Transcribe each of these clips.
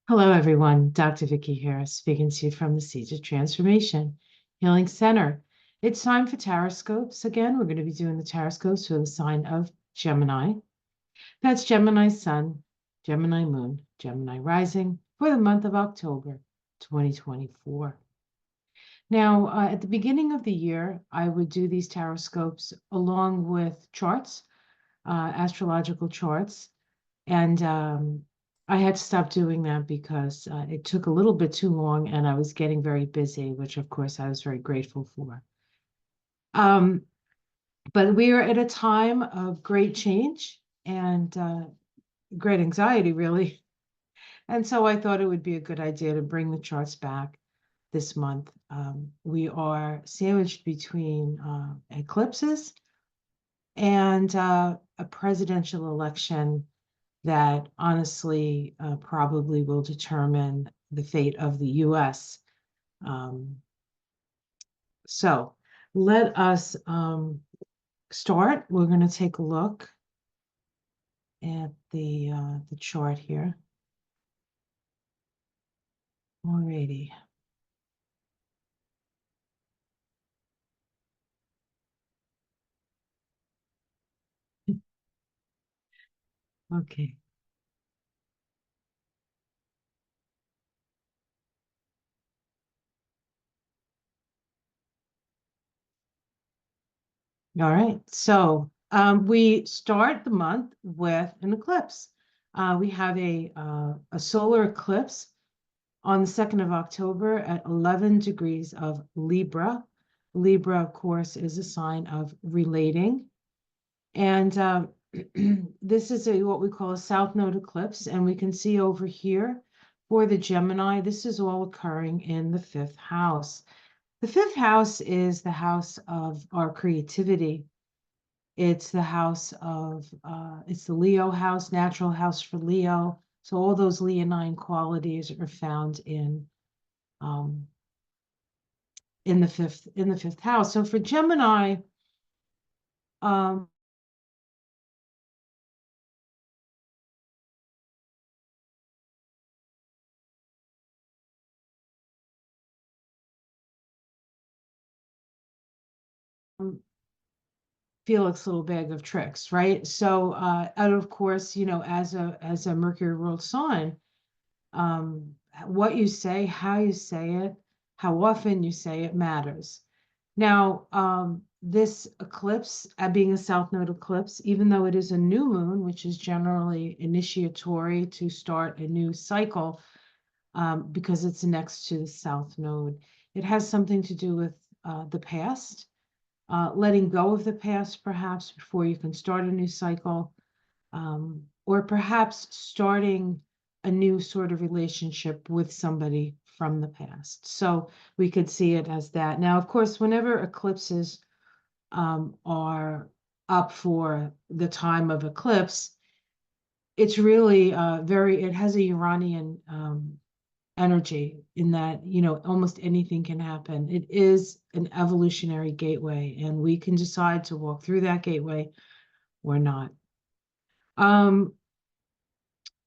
Hello, everyone. Dr. Vicky here, speaking to you from the Seeds of Transformation Healing Center. It's time for Taroscopes. Again, we're going to be doing the Taroscopes for the sign of Gemini. That's Gemini Sun, Gemini Moon, Gemini Rising for the month of October 2024. Now, at the beginning of the year, I would do these Taroscopes along with charts, astrological charts. And I had to stop doing that because it took a little bit too long and I was getting very busy, which of course I was very grateful for. Um, but we are at a time of great change and great anxiety, really. And so I thought it would be a good idea to bring the charts back this month. We are sandwiched between eclipses and a presidential election that honestly probably will determine the fate of the US. Um, so let us start. We're going to take a look at the chart here. Alrighty. Okay. All right. So we start the month with an eclipse. We have a solar eclipse on the 2nd of October at 11 degrees of Libra. Libra, of course, is a sign of relating. And this is what we call a south node eclipse. And we can see over here for the Gemini, this is all occurring in the 5th house. The 5th house is the house of our creativity. It's the house of, it's the Leo house, natural house for Leo. So all those Leonine qualities are found um, in the fifth house. So for Gemini, um, Felix little bag of tricks, right? So, and of course, as a Mercury ruled sign, what you say, how you say it, how often you say it matters. Now, this eclipse, being a south node eclipse, even though it is a new moon, which is generally initiatory to start a new cycle, because it's next to the south node, it has something to do with the past, letting go of the past, perhaps before you can start a new cycle, or perhaps starting a new sort of relationship with somebody from the past. So we could see it as that. Now, of course, whenever eclipses are up for the time of eclipse, it's really it has a Uranian energy in that, almost anything can happen. It is an evolutionary gateway, and we can decide to walk through that gateway or not.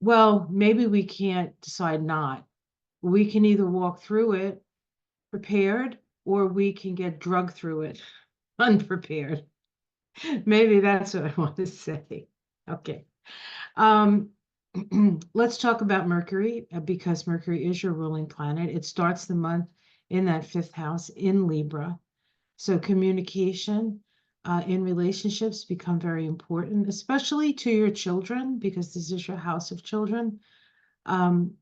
Well, maybe we can't decide not. We can either walk through it prepared, or we can get drugged through it unprepared. Maybe that's what I want to say. Okay. Um, let's talk about Mercury, because Mercury is your ruling planet. It starts the month in that 5th house in Libra. So communication in relationships become very important, especially to your children, because this is your house of children. Um,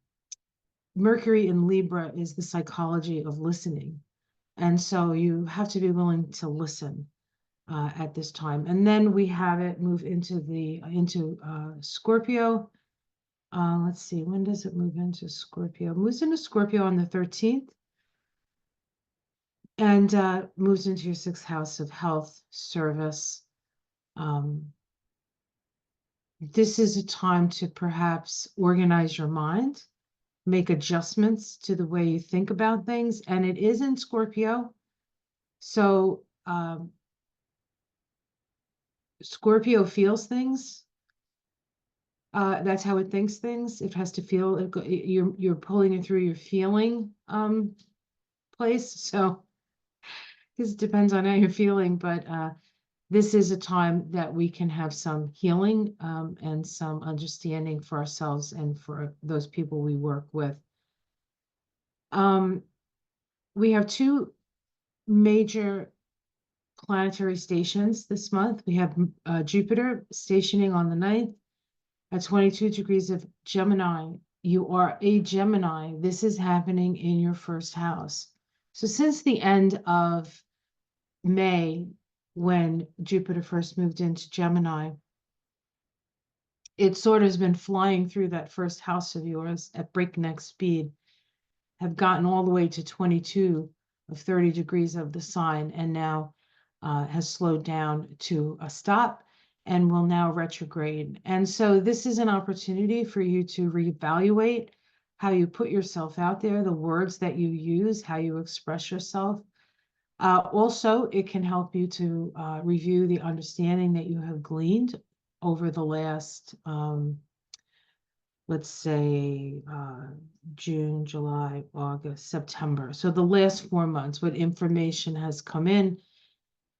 Mercury in Libra is the psychology of listening. And so you have to be willing to listen at this time. And then we have it move into Scorpio. Let's see, when does it move into Scorpio? It moves into Scorpio on the 13th and moves into your 6th house of health, service. This is a time to perhaps organize your mind, make adjustments to the way you think about things. And it is in Scorpio. So Scorpio feels things. That's how it thinks things. It has to feel you're pulling it through your feeling place. So because it depends on how you're feeling, but this is a time that we can have some healing and some understanding for ourselves and for those people we work with. We have two major planetary stations this month. We have Jupiter stationing on the 9th at 22 degrees of Gemini. You are a Gemini. This is happening in your first house. So since the end of May, when Jupiter first moved into Gemini, it sort of has been flying through that first house of yours at breakneck speed, have gotten all the way to 22 of 30 degrees of the sign, and now has slowed down to a stop and will now retrograde. And so this is an opportunity for you to reevaluate how you put yourself out there, the words that you use, how you express yourself. Also, it can help you to review the understanding that you have gleaned over the last, let's say, June, July, August, September. So the last 4 months, what information has come in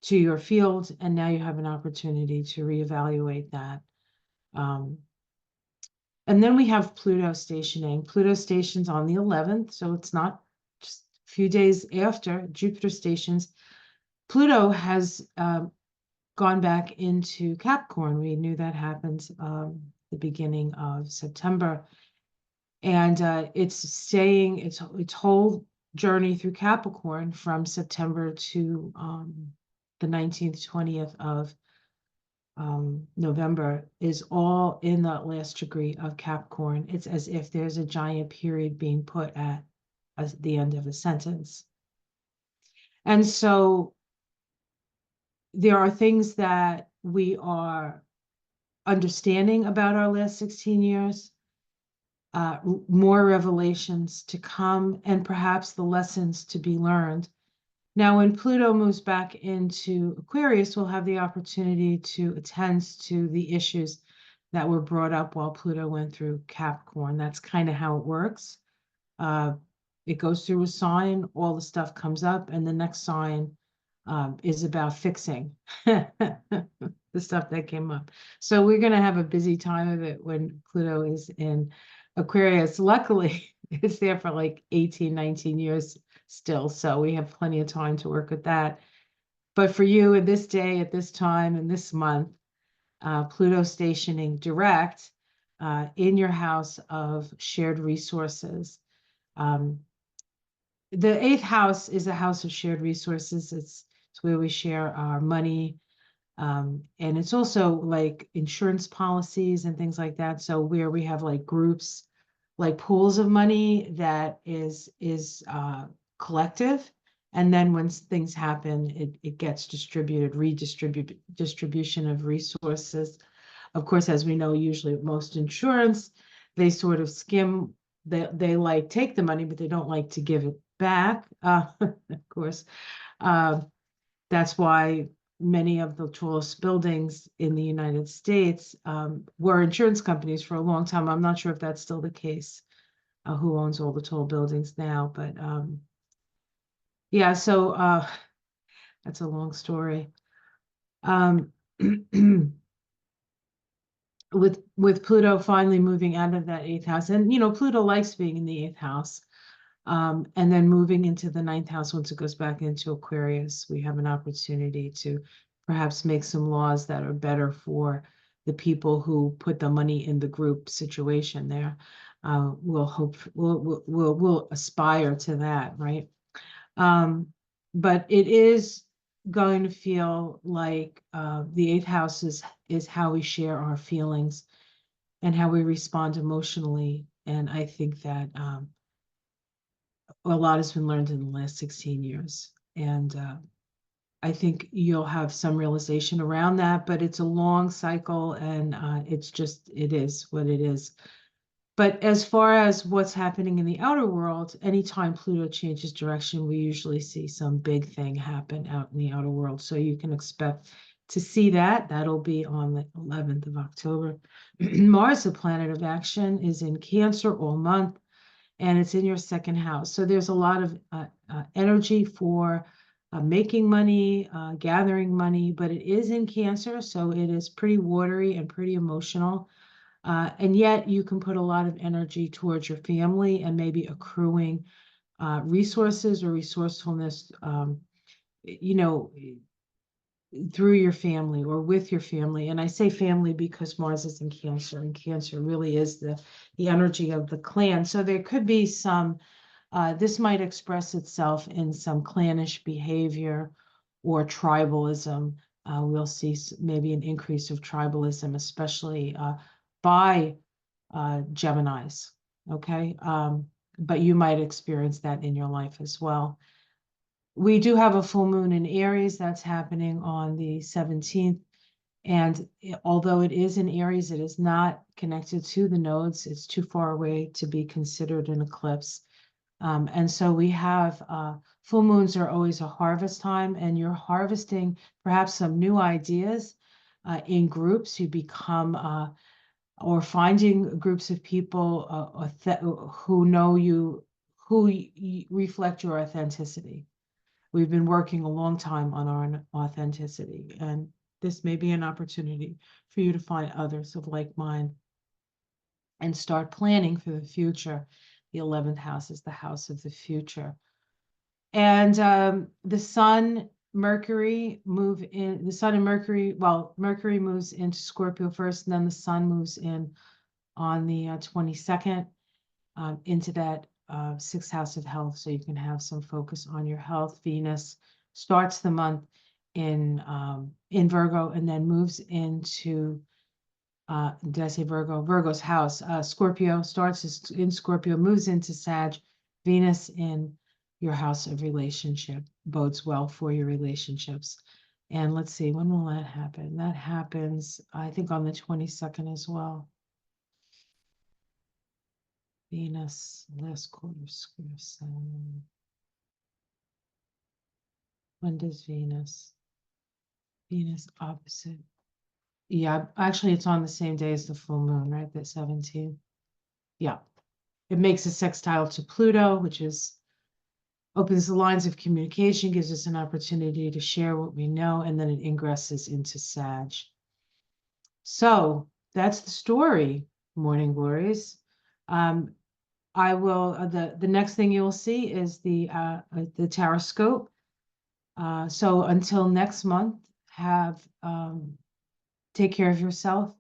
to your field, and now you have an opportunity to reevaluate that. And then we have Pluto stationing. Pluto stations on the 11th, so it's not just a few days after Jupiter stations. Pluto has gone back into Capricorn. We knew that happened the beginning of September. And it's staying its whole journey through Capricorn from September to the 19th, 20th of November is all in the last degree of Capricorn. It's as if there's a giant period being put at the end of a sentence. And so there are things that we are understanding about our last 16 years, more revelations to come, and perhaps the lessons to be learned. Now, when Pluto moves back into Aquarius, we'll have the opportunity to attend to the issues that were brought up while Pluto went through Capricorn. That's kind of how it works. It goes through a sign, all the stuff comes up, and the next sign is about fixing the stuff that came up. So we're going to have a busy time of it when Pluto is in Aquarius. Luckily, it's there for like 18, 19 years still. So we have plenty of time to work with that. But for you at this day, at this time, and this month, Pluto stationing direct in your house of shared resources. The 8th house is a house of shared resources. It's where we share our money. And it's also like insurance policies and things like that. So where we have like groups, like pools of money that is collective. And then when things happen, it gets distributed, distribution of resources. Of course, as we know, usually most insurance, they sort of skim, they like take the money, but they don't like to give it back. Of course, that's why many of the tallest buildings in the United States were insurance companies for a long time. I'm not sure if that's still the case, who owns all the tall buildings now, but yeah, so that's a long story. With Pluto finally moving out of that 8th house, and Pluto likes being in the 8th house, and then moving into the 9th house once it goes back into Aquarius, we have an opportunity to perhaps make some laws that are better for the people who put the money in the group situation there. We'll aspire to that, right? But it is going to feel like the 8th house is how we share our feelings and how we respond emotionally. And I think that a lot has been learned in the last 16 years. And I think you'll have some realization around that, but it's a long cycle, and it is what it is. But as far as what's happening in the outer world, anytime Pluto changes direction, we usually see some big thing happen out in the outer world. So you can expect to see that, that'll be on the 11th of October. Mars, the planet of action, is in Cancer all month, and it's in your second house. So there's a lot of energy for making money, gathering money, but it is in Cancer, so it is pretty watery and pretty emotional. And yet you can put a lot of energy towards your family and maybe accruing resources or resourcefulness, you know, through your family or with your family. And I say family because Mars is in Cancer, and Cancer really is the energy of the clan. So there could be some, this might express itself in some clannish behavior or tribalism. We'll see maybe an increase of tribalism, especially by Geminis. Okay. But you might experience that in your life as well. We do have a full moon in Aries that's happening on the 17th. And although it is in Aries, it is not connected to the nodes. It's too far away to be considered an eclipse. And so we have full moons are always a harvest time, and you're harvesting perhaps some new ideas in groups. You become or finding groups of people who know you, who reflect your authenticity. We've been working a long time on our authenticity, and this may be an opportunity for you to find others of like mind and start planning for the future. The 11th house is the house of the future. And the sun, Mercury move in, the sun and Mercury, well, Mercury moves into Scorpio first, and then the sun moves in on the 22nd into that sixth house of health, so you can have some focus on your health. Venus starts the month in Virgo and then moves into did I say Virgo? Virgo's house. Scorpio starts in Scorpio, moves into Sag. Venus in your house of relationship bodes well for your relationships. And let's see, when will that happen? That happens, I think, on the 22nd as well. Venus, last quarter square sun. When does Venus? Venus opposite. Yeah, actually, it's on the same day as the full moon, right? The 17th. Yeah. It makes a sextile to Pluto, which is opens the lines of communication, gives us an opportunity to share what we know, and then it ingresses into Sag. So that's the story, Morning Glories. I will, the next thing you will see is the Taroscope. So until next month, take care of yourself.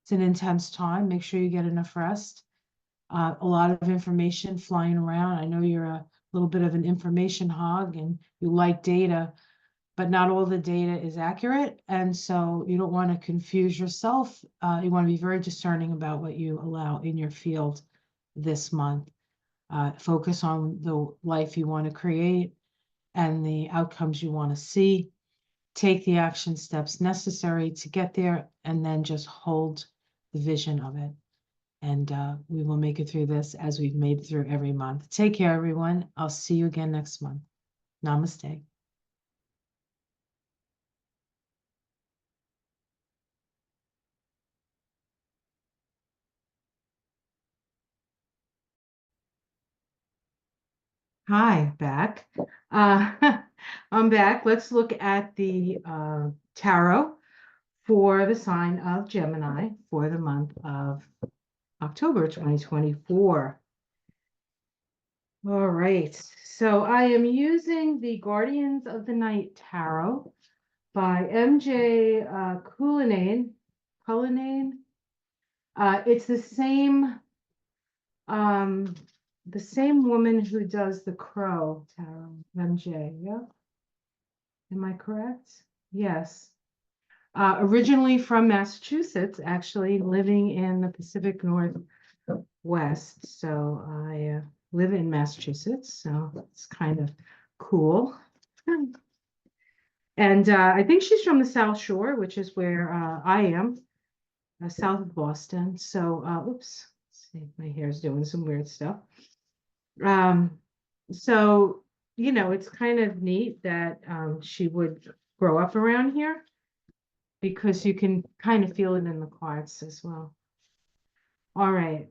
It's an intense time. Make sure you get enough rest. A lot of information flying around. I know you're a little bit of an information hog and you like data, but not all the data is accurate. And so you don't want to confuse yourself. You want to be very discerning about what you allow in your field this month. Focus on the life you want to create and the outcomes you want to see. Take the action steps necessary to get there, and then just hold the vision of it. And we will make it through this as we've made through every month. Take care, everyone. I'll see you again next month. Namaste. Hi, back. I'm back. Let's look at the tarot for the sign of Gemini for the month of October 2024. All right. So I am using the Guardians of the Night Tarot by MJ Cullinane. It's the same woman who does the Crow Tarot, MJ. Yeah. Am I correct? Yes. Originally from Massachusetts, actually living in the Pacific Northwest. So I live in Massachusetts, so it's kind of cool. And I think she's from the South Shore, which is where I am, south of Boston. So, oops, let's see, my hair's doing some weird stuff. So, you know, it's kind of neat that she would grow up around here. because you can kind of feel it in the cards as well. All right,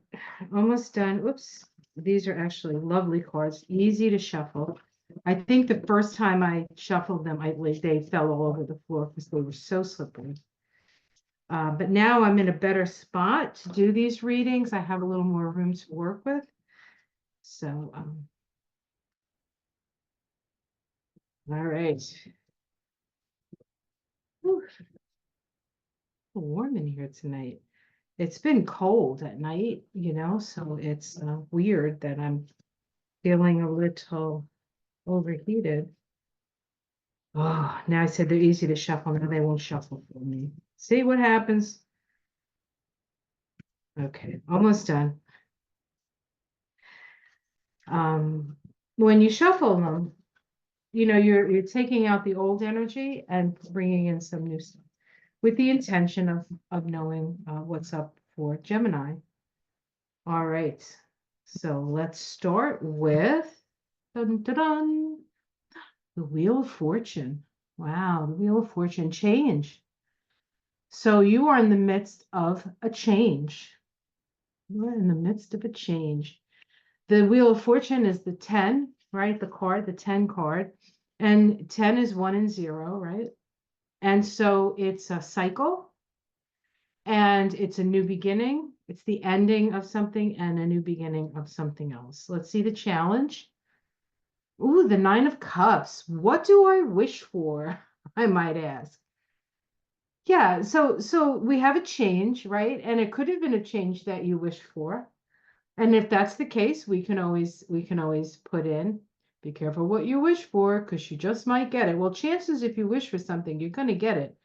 almost done. Oops, these are actually lovely cards, easy to shuffle. I think the first time I shuffled them, they fell all over the floor because they were so slippery. But now I'm in a better spot to do these readings. I have a little more room to work with. So, all right. Whew, warm in here tonight. It's been cold at night, so it's weird that I'm feeling a little overheated. Oh, now I said they're easy to shuffle. Now they won't shuffle for me. See what happens? Okay, almost done. When you shuffle them, you're taking out the old energy and bringing in some new stuff with the intention of knowing what's up for Gemini. All right, so let's start with dun, dun, dun, the Wheel of Fortune. Wow, the Wheel of Fortune change. So you are in the midst of a change. We're in the midst of a change. The Wheel of Fortune is the 10, right? The 10 card. And 10 is 1 and 0, right? And so it's a cycle and it's a new beginning. It's the ending of something and a new beginning of something else. Let's see the challenge. Ooh, the 9 of Cups. What do I wish for? I might ask. Yeah, so we have a change, right? And it could have been a change that you wished for. And if that's the case, we can always put in, be careful what you wish for, because you just might get it. Well, chances if you wish for something, you're going to get it.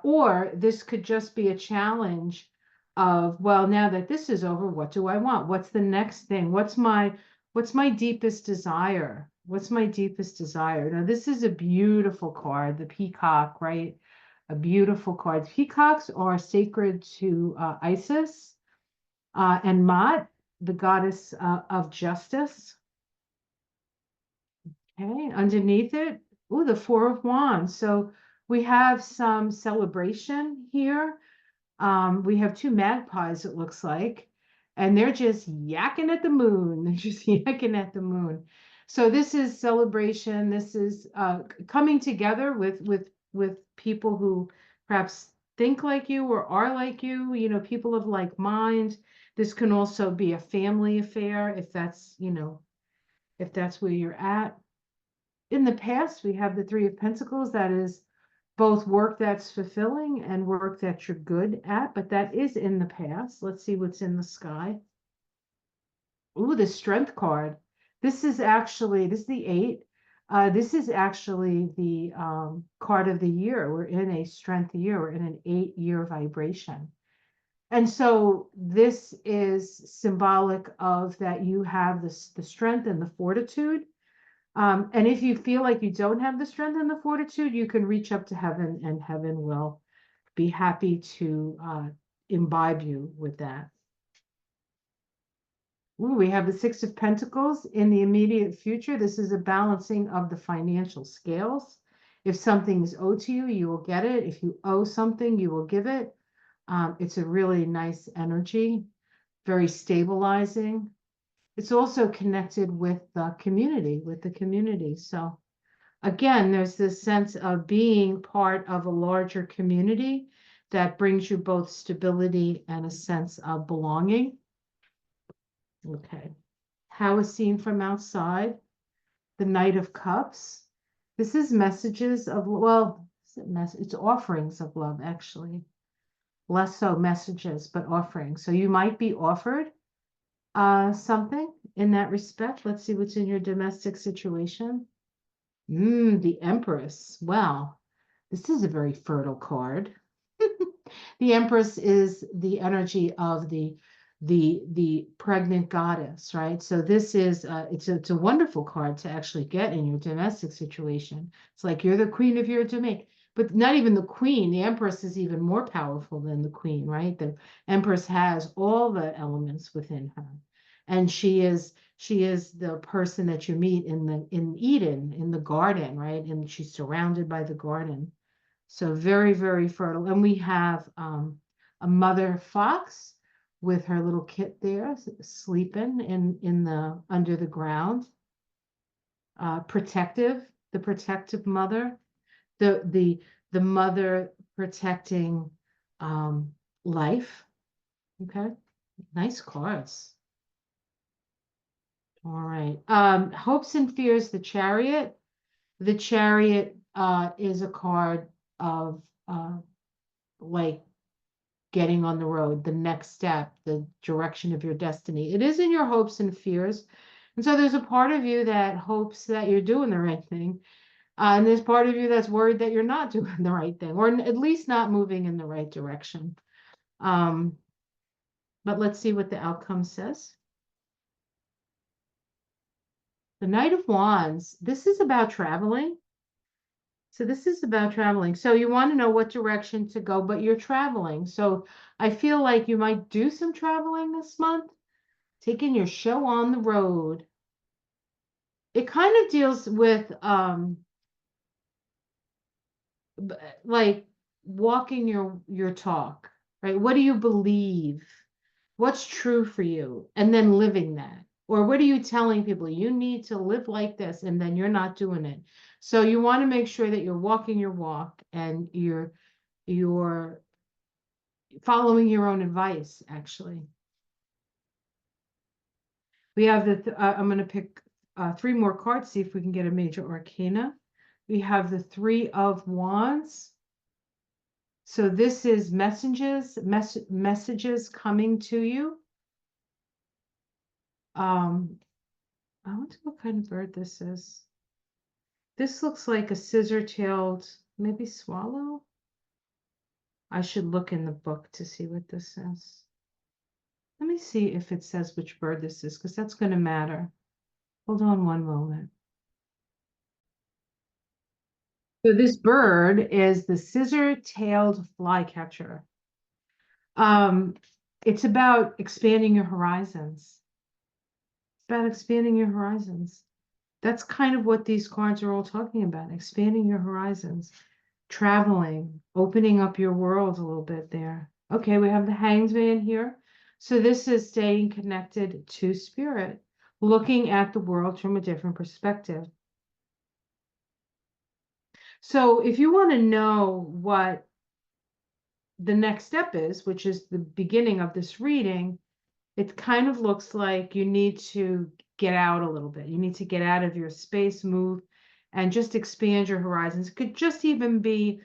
Or this could just be a challenge of, well, now that this is over, what do I want? What's the next thing? What's my deepest desire? What's my deepest desire? Now, this is a beautiful card, the peacock, right? A beautiful card. Peacocks are sacred to Isis and Maat, the goddess of justice. Okay, underneath it, oh, the Four of Wands. So we have some celebration here. We have two magpies, it looks like, and they're just yakking at the moon. They're just yakking at the moon. So this is celebration. This is coming together with people who perhaps think like you or are like you, people of like mind. This can also be a family affair if that's where you're at. In the past, we have the Three of Pentacles. That is both work that's fulfilling and work that you're good at, but that is in the past. Let's see what's in the sky. Ooh, the Strength card. This is the 8. This is actually the card of the year. We're in a strength year. We're in an 8-year vibration. And so this is symbolic of that you have the strength and the fortitude. And if you feel like you don't have the strength and the fortitude, you can reach up to heaven, and heaven will be happy to imbibe you with that. Ooh, we have the Six of Pentacles in the immediate future. This is a balancing of the financial scales. If something is owed to you, you will get it. If you owe something, you will give it. It's a really nice energy, very stabilizing. It's also connected with the community. So again, there's this sense of being part of a larger community that brings you both stability and a sense of belonging. Okay. How is seen from outside? The Knight of Cups. This is messages of, well, it's offerings of love, actually. Less so messages, but offerings. So you might be offered something in that respect. Let's see what's in your domestic situation. The Empress. Well, this is a very fertile card. The Empress is the energy of the pregnant goddess, right? So this is it's a wonderful card to actually get in your domestic situation. It's like you're the queen of your domain, but not even the queen. The Empress is even more powerful than the queen, right? The Empress has all the elements within her, and she is the person that you meet in Eden, in the garden, right? And she's surrounded by the garden. So very, very fertile. And we have a mother fox with her little kit there sleeping in the under the ground. Protective, the protective mother, the mother protecting life. Okay, nice cards. All right. Hopes and fears, the chariot. The chariot is a card of like getting on the road, the next step, the direction of your destiny. It is in your hopes and fears. And so there's a part of you that hopes that you're doing the right thing. And there's part of you that's worried that you're not doing the right thing, or at least not moving in the right direction. But let's see what the outcome says. The Knight of Wands, this is about traveling. So this is about traveling. So you want to know what direction to go, but you're traveling. So I feel like you might do some traveling this month, taking your show on the road. It kind of deals with like walking your talk, right? What do you believe? What's true for you? And then living that. Or what are you telling people? You need to live like this, and then you're not doing it. So you want to make sure that you're walking your walk and you're following your own advice, actually. We have I'm going to pick three more cards, see if we can get a major arcana. We have the Three of Wands. So this is messages coming to you. I wonder what kind of bird this is. This looks like a scissor-tailed, maybe swallow. I should look in the book to see what this says. Let me see if it says which bird this is, because that's going to matter. Hold on one moment. So this bird is the scissor-tailed flycatcher. It's about expanding your horizons. It's about expanding your horizons. That's kind of what these cards are all talking about, expanding your horizons, traveling, opening up your world a little bit there. Okay, we have the Hanged Man here. So this is staying connected to spirit, looking at the world from a different perspective. So if you want to know what the next step is, which is the beginning of this reading, it kind of looks like you need to get out a little bit. You need to get out of your space, move, and just expand your horizons. It could just even be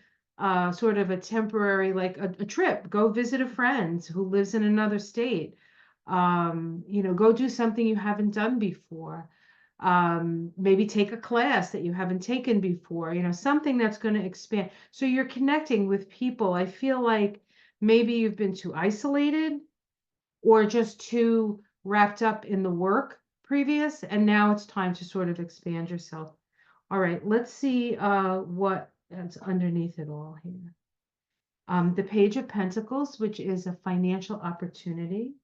sort of a temporary, like a trip. Go visit a friend who lives in another state. Go do something you haven't done before. Maybe take a class that you haven't taken before, something that's going to expand. So you're connecting with people. I feel like maybe you've been too isolated or just too wrapped up in the work previous, and now it's time to sort of expand yourself. All right, let's see what is underneath it all here. The Page of Pentacles, which is a financial opportunity.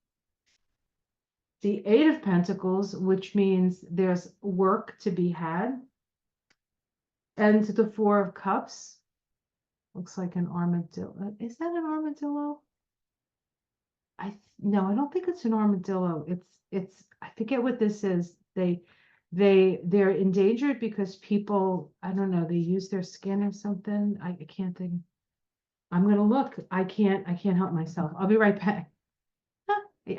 The Eight of Pentacles, which means there's work to be had. And the Four of Cups. Looks like an armadillo. Is that an armadillo? No, I don't think it's an armadillo. It's I forget what this is. They're endangered because people, I don't know, they use their skin or something. I can't think. I'm gonna look. I can't help myself. I'll be right back.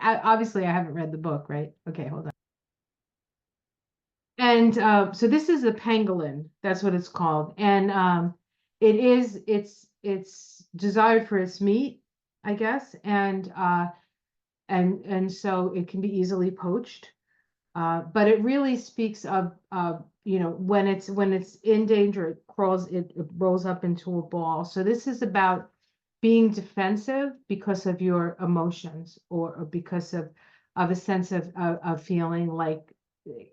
Obviously I haven't read the book, right? Okay, hold on. And so this is a pangolin. That's what it's called. And it's desired for its meat, I guess. And so it can be easily poached. But it really speaks of when it's in danger, it rolls up into a ball. So this is about being defensive because of your emotions or because of a sense of feeling like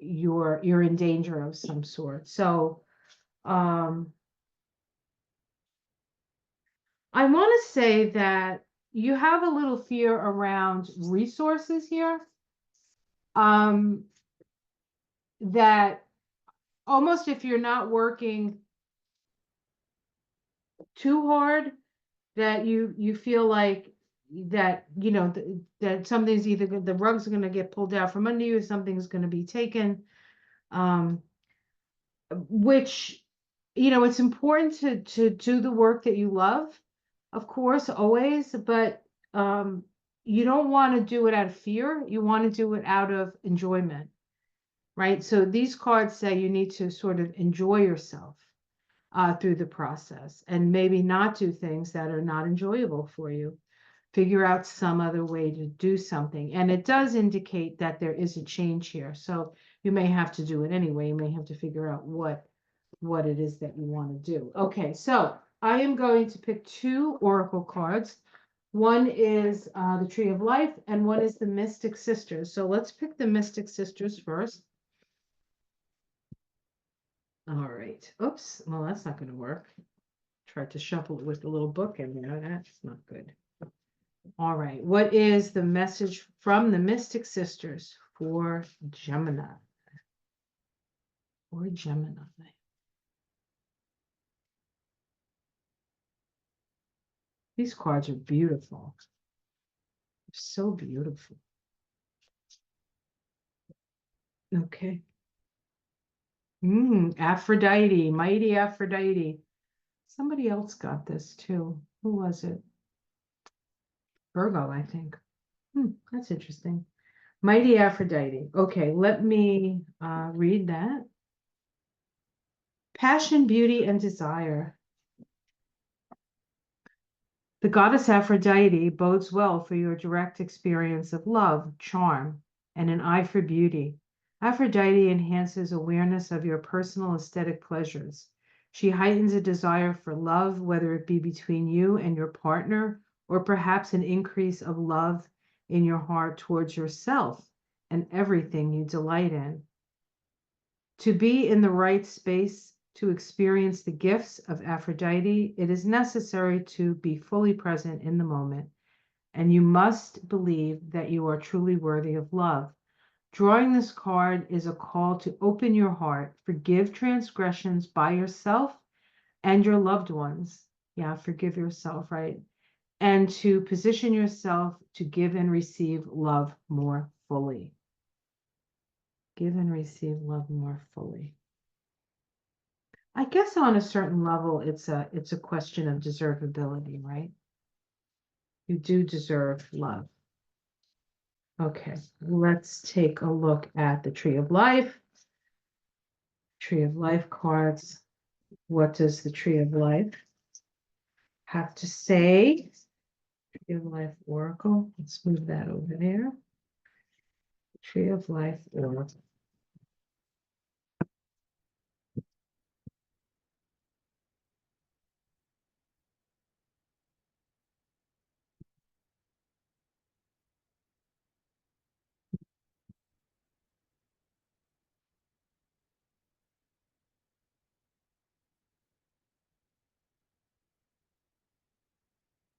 you're in danger of some sort. So I want to say that you have a little fear around resources here. That almost if you're not working too hard that you feel like that, that something's either the rug's going to get pulled out from under you, or something's going to be taken. Um, which, it's important to do the work that you love, of course, always, but you don't want to do it out of fear. You want to do it out of enjoyment, right? So these cards say you need to sort of enjoy yourself through the process, and maybe not do things that are not enjoyable for you. Figure out some other way to do something. And it does indicate that there is a change here. So you may have to do it anyway. You may have to figure out what it is that you want to do. Okay, so I am going to pick two oracle cards. One is the Tree of Life, and one is the Mystic Sisters. So let's pick the Mystic Sisters first. All right. Oops. Well, that's not going to work. Tried to shuffle it with the little book in there. That's not good. All right. What is the message from the Mystic Sisters for Gemini? For Gemini. These cards are beautiful. So beautiful. Okay. Aphrodite, mighty Aphrodite. Somebody else got this too. Who was it? Virgo, I think. That's interesting. Mighty Aphrodite. Okay, let me read that. Passion, beauty, and desire. The goddess Aphrodite bodes well for your direct experience of love, charm, and an eye for beauty. Aphrodite enhances awareness of your personal aesthetic pleasures. She heightens a desire for love, whether it be between you and your partner, or perhaps an increase of love in your heart towards yourself and everything you delight in. To be in the right space to experience the gifts of Aphrodite, it is necessary to be fully present in the moment, and you must believe that you are truly worthy of love. Drawing this card is a call to open your heart, forgive transgressions by yourself and your loved ones. Yeah, forgive yourself, right? And to position yourself to give and receive love more fully. Give and receive love more fully. I guess on a certain level, it's a question of deservability, right? You do deserve love. Okay, let's take a look at the Tree of Life. Tree of Life cards. What does the Tree of Life have to say? Tree of Life Oracle. Let's move that over there. Tree of Life Oracle.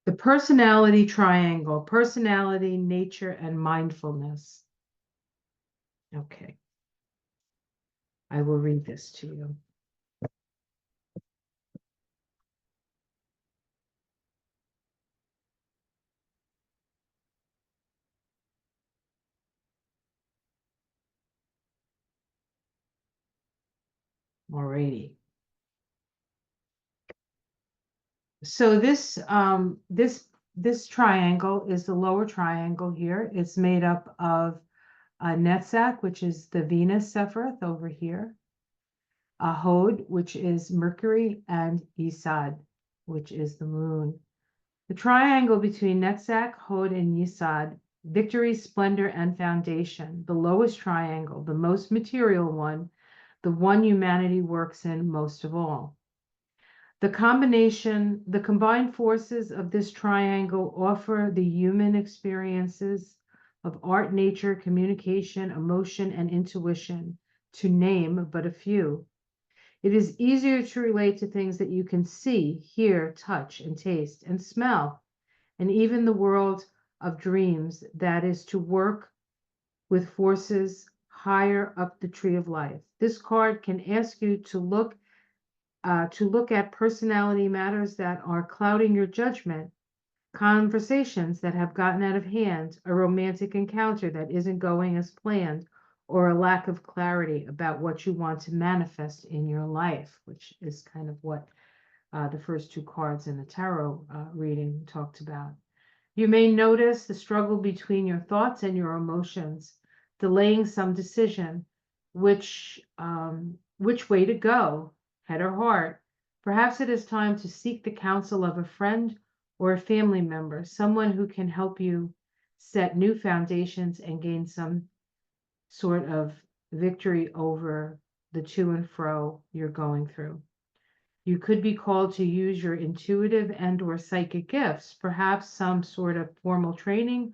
The personality triangle, personality, nature, and mindfulness. Okay. I will read this to you. Alrighty. So this triangle is the lower triangle here. It's made up of Netzach, which is the Venus Sephiroth over here, Hod, which is Mercury, and Yesod, which is the moon. The triangle between Netzach, Hod, and Yesod, victory, splendor, and foundation, the lowest triangle, the most material one, the one humanity works in most of all. The combined forces of this triangle offer the human experiences of art, nature, communication, emotion, and intuition, to name but a few. It is easier to relate to things that you can see, hear, touch, and taste, and smell, and even the world of dreams, that is to work with forces higher up the tree of life. This card can ask you to look to look at personality matters that are clouding your judgment, conversations that have gotten out of hand, a romantic encounter that isn't going as planned, or a lack of clarity about what you want to manifest in your life, which is kind of what the first two cards in the tarot reading talked about. You may notice the struggle between your thoughts and your emotions, delaying some decision, which way to go, head or heart. Perhaps it is time to seek the counsel of a friend or a family member, someone who can help you set new foundations and gain some sort of victory over the to and fro you're going through. You could be called to use your intuitive and or psychic gifts. Perhaps some sort of formal training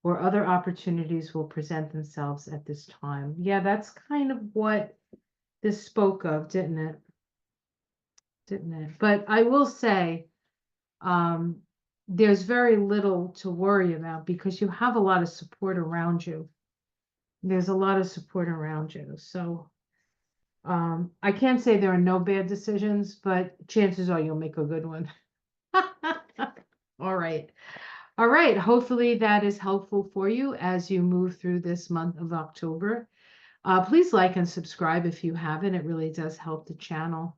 or other opportunities will present themselves at this time. Yeah, that's kind of what this spoke of, didn't it? Didn't it? But I will say, there's very little to worry about because you have a lot of support around you. There's a lot of support around you. So I can't say there are no bad decisions, but chances are you'll make a good one. All right. All right. Hopefully that is helpful for you as you move through this month of October. Please like and subscribe if you haven't. It really does help the channel.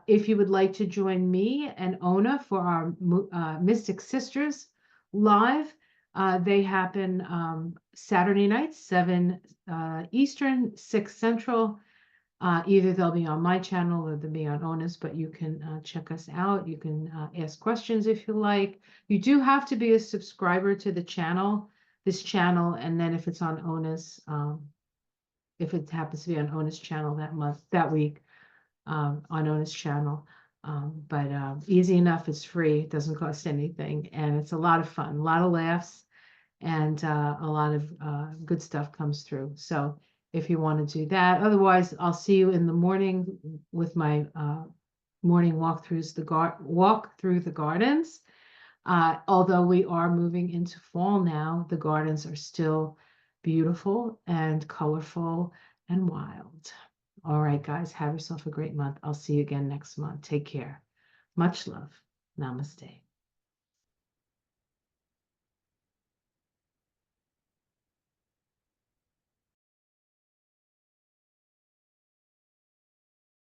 If you would like to join me and Ona for our Mystic Sisters live, they happen Saturday nights, 7 Eastern, 6 Central. Either they'll be on my channel or they'll be on Ona's, but you can check us out. You can ask questions if you like. You do have to be a subscriber to the channel, this channel, and then if it's on Ona's, if it happens to be on Ona's channel that month, that week, on Ona's channel. But easy enough, it's free, it doesn't cost anything, and it's a lot of fun, a lot of laughs, and a lot of good stuff comes through. So if you want to do that, otherwise, I'll see you in the morning with my morning walk through the gardens. Although we are moving into fall now, the gardens are still beautiful and colorful and wild. All right, guys, have yourself a great month. I'll see you again next month. Take care. Much love. Namaste.